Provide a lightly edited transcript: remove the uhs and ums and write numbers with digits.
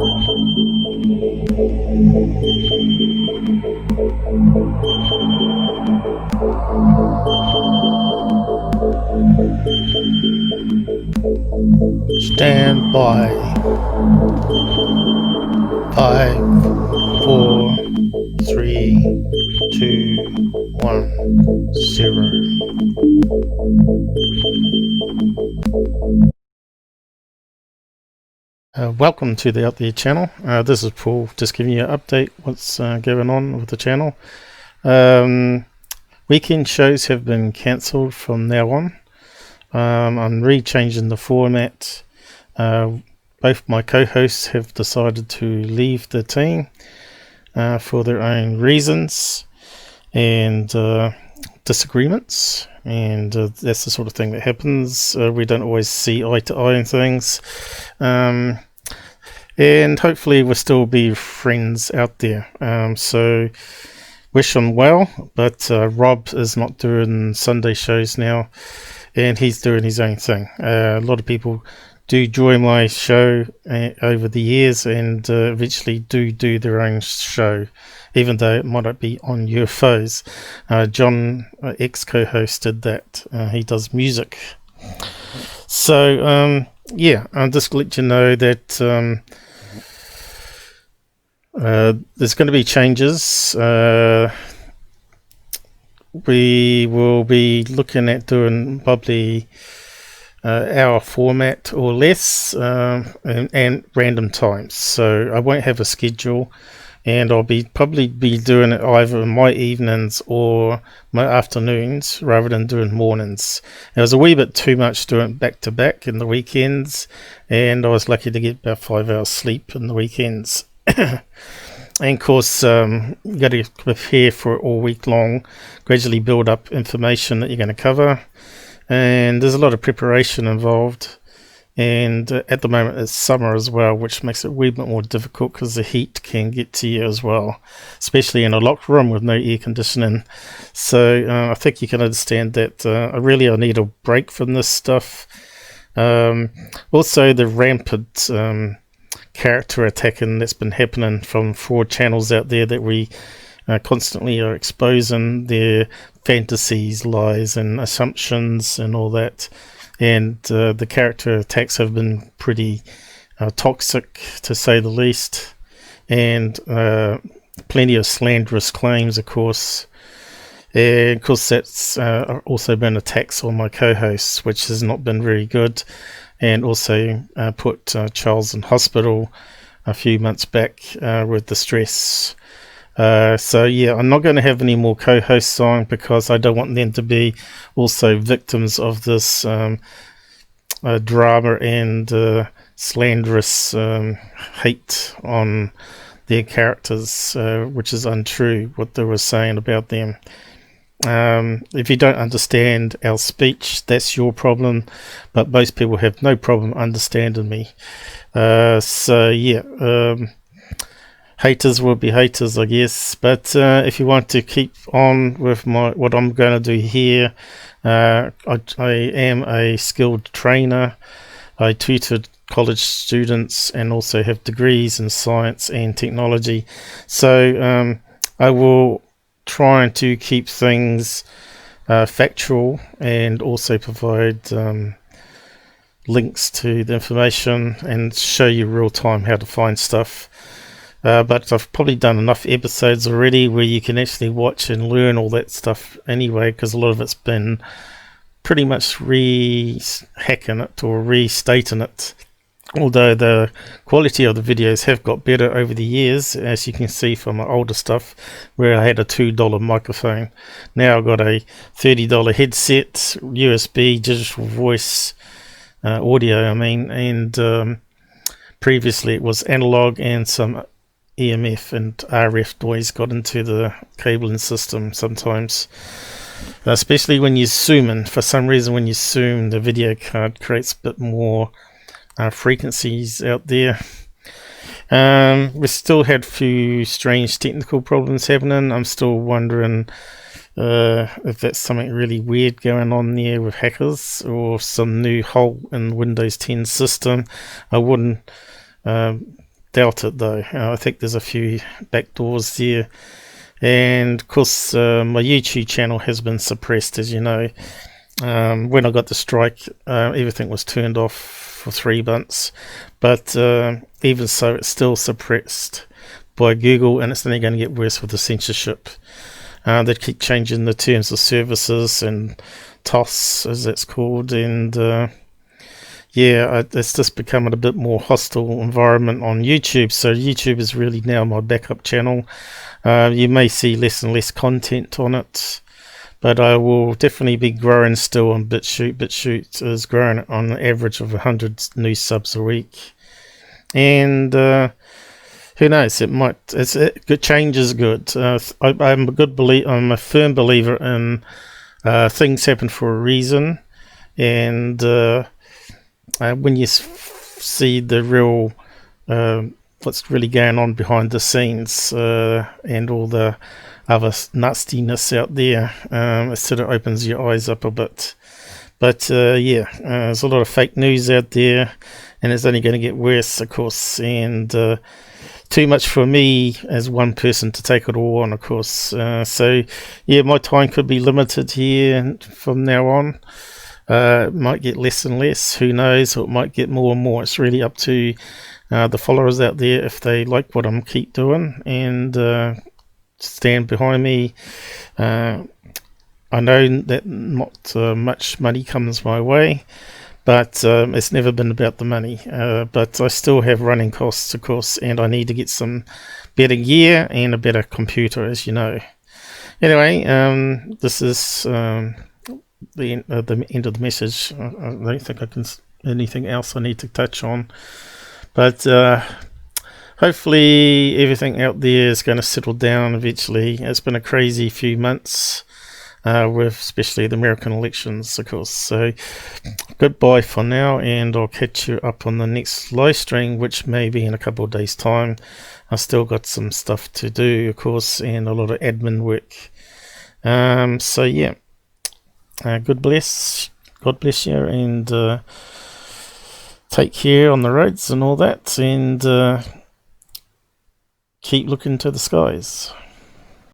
Stand by. 5, 4, 3, 2, 1, 0. Welcome to the Out There channel. This is Paul, just giving you an update what's going on with the channel. Weekend shows have been cancelled from now on. I'm re-changing the format. Both my co-hosts have decided to leave the team for their own reasons and disagreements, and that's the sort of thing that happens. We don't always see eye to eye on things, and hopefully we'll still be friends out there. So wish him well, but Rob is not doing Sunday shows now, and he's doing his own thing. A lot of people do join my show over the years and eventually do their own show, even though it might not be on UFOs. John, ex-co-host, did that. He does music. So, yeah, I'll just let you know that there's going to be changes. We will be looking at doing probably hour format or less, and random times. So I won't have a schedule, and I'll probably be doing it either in my evenings or my afternoons rather than doing mornings. It was a wee bit too much doing back to back in the weekends, and I was lucky to get about 5 hours sleep in the weekends. And of course, you got to prepare for it all week long, gradually build up information that you're going to cover, and there's a lot of preparation involved. And at the moment it's summer as well, which makes it a wee bit more difficult because the heat can get to you as well, especially in a locked room with no air conditioning. So I think you can understand that I need a break from this stuff. Also the rampant character attacking that's been happening from 4 channels out there that we constantly are exposing their fantasies, lies and assumptions and all that. And the character attacks have been pretty toxic, to say the least, and plenty of slanderous claims, of course. And of course that's also been attacks on my co-hosts, which has not been very good, and also put Charles in hospital a few months back with the stress. So yeah, I'm not going to have any more co-hosts on because I don't want them to be also victims of this drama and slanderous hate on their characters, which is untrue what they were saying about them. If you don't understand our speech, that's your problem, but most people have no problem understanding me. So yeah, haters will be haters, I guess. But if you want to keep on with what I'm going to do here, I am a skilled trainer. I tutored college students and also have degrees in science and technology. So I will try to keep things factual and also provide links to the information and show you real time how to find stuff. But I've probably done enough episodes already where you can actually watch and learn all that stuff anyway, because a lot of it's been pretty much re-hacking it or restating it. Although the quality of the videos have got better over the years, as you can see from my older stuff, where I had a $2 microphone. Now I've got a $30 headset, USB, digital voice audio, and previously it was analog and some EMF and RF noise got into the cabling system sometimes, especially when you zoom in. For some reason when you zoom, the video card creates a bit more frequencies out there. We still had a few strange technical problems happening. I'm still wondering if that's something really weird going on there with hackers or some new hole in Windows 10 system. I wouldn't doubt it though. I think there's a few back doors there. And of course, my YouTube channel has been suppressed, as you know. When I got the strike, everything was turned off for 3 months. But even so, it's still suppressed by Google, and it's only going to get worse with the censorship. They keep changing the terms of services and TOS, as it's called, and it's just becoming a bit more hostile environment on YouTube. So YouTube is really now my backup channel. You may see less and less content on it, but I will definitely be growing still on BitChute. BitChute is growing on an average of 100 new subs a week, and who knows? Good change is good. I'm a firm believer in things happen for a reason, and when you see the real what's really going on behind the scenes and all the other nastiness out there, it sort of opens your eyes up a bit. But there's a lot of fake news out there, and it's only going to get worse, of course, and too much for me as one person to take it all on, of course. My time could be limited here from now on. It might get less and less, who knows, or it might get more and more. It's really up to the followers out there if they like what I'm keep doing and stand behind me. I know that not much money comes my way, but it's never been about the money. But I still have running costs, of course, and I need to get some better gear and a better computer, as you know. Anyway, this is the end of the message. I don't think I can anything else I need to touch on, but hopefully everything out there is going to settle down eventually. It's been a crazy few months. With especially the American elections, of course. So goodbye for now, and I'll catch you up on the next live stream, which may be in a couple of days' time. I've still got some stuff to do, of course, and a lot of admin work. God bless you, and take care on the roads and all that, and keep looking to the skies.